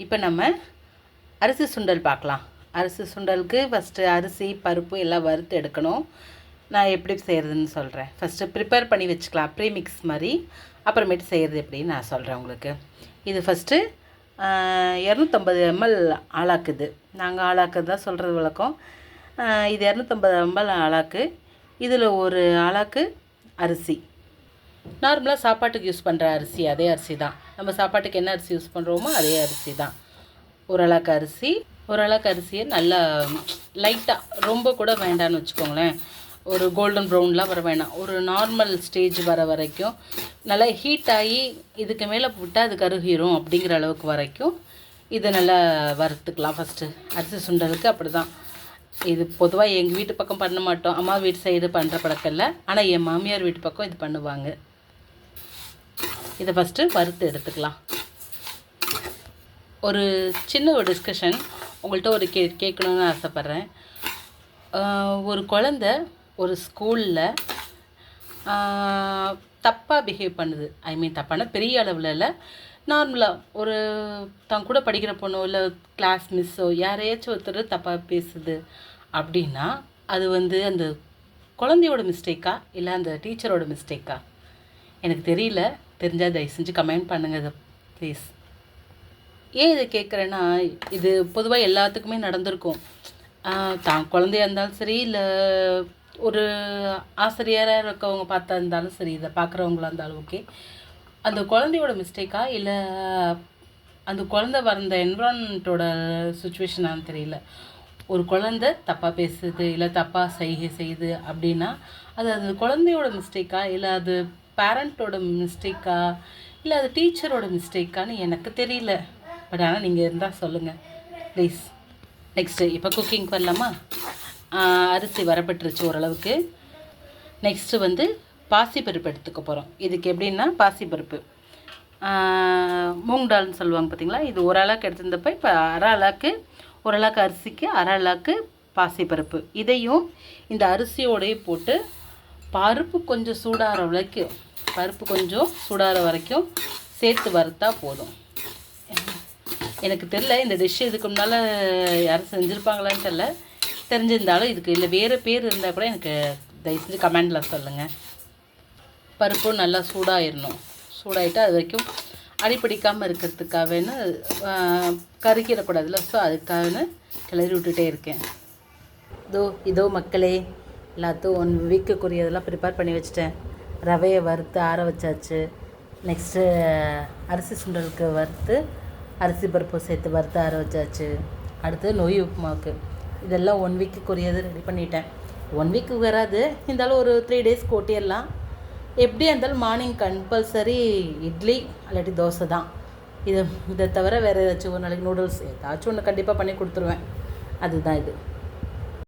இப்போ நம்ம அரிசி சுண்டல் பார்க்கலாம். அரிசி சுண்டலுக்கு ஃபஸ்ட்டு அரிசி பருப்பு எல்லாம் வறுத்து எடுக்கணும். நான் எப்படி செய்கிறதுன்னு சொல்கிறேன். ஃபஸ்ட்டு ப்ரிப்பேர் பண்ணி வச்சுக்கலாம், ப்ரீமிக்ஸ் மாதிரி. அப்புறமேட்டு செய்கிறது எப்படின்னு நான் சொல்கிறேன் உங்களுக்கு. இது ஃபஸ்ட்டு 250 ml ஆளாக்குது. நாங்கள் ஆளாக்குது தான் சொல்கிறது வழக்கம். இது 250 ml ஆளாக்கு. இதில் ஒரு ஆளாக்கு அரிசி, நார்மலாக சாப்பாட்டுக்கு யூஸ் பண்ணுற அரிசி, அதே அரிசி தான். நம்ம சாப்பாட்டுக்கு என்ன அரிசி யூஸ் பண்ணுறோமோ அதே அரிசி தான். ஓரளவுக்கு அரிசியை நல்லா லைட்டாக, ரொம்ப கூட வேண்டான்னு வச்சுக்கோங்களேன். ஒரு கோல்டன் ப்ரௌன்லாம் வர வேண்டாம், ஒரு நார்மல் ஸ்டேஜ் வர வரைக்கும் நல்லா ஹீட் ஆகி இதுக்கு மேலே விட்டால் அது கருகிரும் அப்படிங்கிற அளவுக்கு வரைக்கும் இதை நல்லா வறுத்துக்கலாம். ஃபஸ்ட்டு அரிசி சுண்டலுக்கு அப்படி தான். இது பொதுவாக எங்கள் வீட்டு பக்கம் பண்ண மாட்டோம், அம்மா வீட்டு சைடு பண்ணுற பழக்கம் இல்லை. ஆனால் என் மாமியார் வீட்டு பக்கம் இது பண்ணுவாங்க. இதை ஃபஸ்ட்டு வறுத்து எடுத்துக்கலாம். ஒரு சின்ன ஒரு டிஸ்கஷன் உங்கள்கிட்ட ஒரு கேட்கணுன்னு ஆசைப்பட்றேன். ஒரு குழந்த ஒரு ஸ்கூலில் தப்பாக பிஹேவ் பண்ணுது. தப்பான பெரிய அளவில் இல்லை, நார்மலாக ஒரு தான் கூட படிக்கிற பொண்ணோ இல்லை கிளாஸ் மிஸ்ஸோ யாரையாச்சும் ஒருத்தர் தப்பாக பேசுது அப்படின்னா அது அந்த குழந்தையோட மிஸ்டேக்கா இல்லை அந்த டீச்சரோட மிஸ்டேக்கா எனக்கு தெரியல. தெரிஞ்சால் தயவு செஞ்சு கமெண்ட் பண்ணுங்கள் இதை ப்ளீஸ். ஏன் இதை கேட்குறேன்னா, இது பொதுவாக எல்லாத்துக்குமே நடந்திருக்கும். தான் குழந்தையாக இருந்தாலும் சரி, இல்லை ஒரு ஆசிரியராக இருக்கவங்க பார்த்தா இருந்தாலும் சரி, இதை பார்க்குறவங்களா இருந்தாலும் ஓகே. அந்த குழந்தையோட மிஸ்டேக்கா இல்லை அந்த குழந்தை வந்த என்விரான்மெண்ட்டோட சுச்சுவேஷனான்னு தெரியல. ஒரு குழந்தை தப்பாக பேசுது இல்லை தப்பாக செய்கை செய்யுது அப்படின்னா அது அந்த குழந்தையோட மிஸ்டேக்கா இல்லை அது பேரண்ட்டோட மிஸ்டேக்கா இல்லை அது டீச்சரோட மிஸ்டேக்கான்னு எனக்கு தெரியல. பட் ஆனால் நீங்கள் இருந்தால் சொல்லுங்கள் ப்ளீஸ். நெக்ஸ்ட்டு இப்போ குக்கிங் பண்ணலாமா? அரிசி வரப்பட்டுருச்சு ஓரளவுக்கு. நெக்ஸ்ட்டு பாசிப்பருப்பு எடுத்துக்க போகிறோம். இதுக்கு எப்படின்னா, பாசிப்பருப்பு மூங் டால்னு சொல்லுவாங்க பார்த்தீங்களா, இது ஒரு அளவுக்கு எடுத்துருந்தப்போ இப்போ அரை அளவுக்கு, ஒரு அளவுக்கு அரிசிக்கு அரை அளவுக்கு பாசிப்பருப்பு. இதையும் இந்த அரிசியோடையே போட்டு பருப்பு கொஞ்சம் சூடாகிற வரைக்கும் சேர்த்து வறுத்தா போதும். எனக்கு தெரியல இந்த டிஷ் இதுக்கு முன்னால் யாரும் செஞ்சுருப்பாங்களான்னு தெரியல. தெரிஞ்சிருந்தாலும் இதுக்கு இல்லை வேறு பேர் இருந்தால் கூட எனக்கு தயவு செஞ்சு கமெண்டில் சொல்லுங்கள். பருப்பும் நல்லா சூடாகிட்டு அது வரைக்கும் அடிப்பிடிக்காமல் இருக்கிறதுக்காகன்னு கருக்கிடக்கூடாதுல்ல, ஸோ அதுக்காகன்னு கிளறி விட்டுட்டே இருக்கேன். இதோ மக்களே, எல்லாத்தையும் 1 வீக்குக்குரியதெல்லாம் ப்ரிப்பேர் பண்ணி வச்சுட்டேன். ரவையை வறுத்து ஆற வச்சாச்சு. நெக்ஸ்ட்டு அரிசி சுண்டலுக்கு வறுத்து அரிசி பருப்பு சேர்த்து வறுத்து ஆற வச்சாச்சு. அடுத்து நொய் உப்புமாவுக்கு இதெல்லாம் 1 வீக்குக்குரியது ரெடி பண்ணிட்டேன். 1 வீக்கு வராது, இருந்தாலும் ஒரு 3 days ஓட்டிடலாம். எப்படியா இருந்தாலும் மார்னிங் கம்பல்சரி இட்லி இல்லாட்டி தோசை தான். இதை தவிர வேறு ஏதாச்சும் ஒரு நாளைக்கு நூடுல்ஸ் ஏதாச்சும் ஒன்று கண்டிப்பாக பண்ணி கொடுத்துருவேன். அதுதான் இது.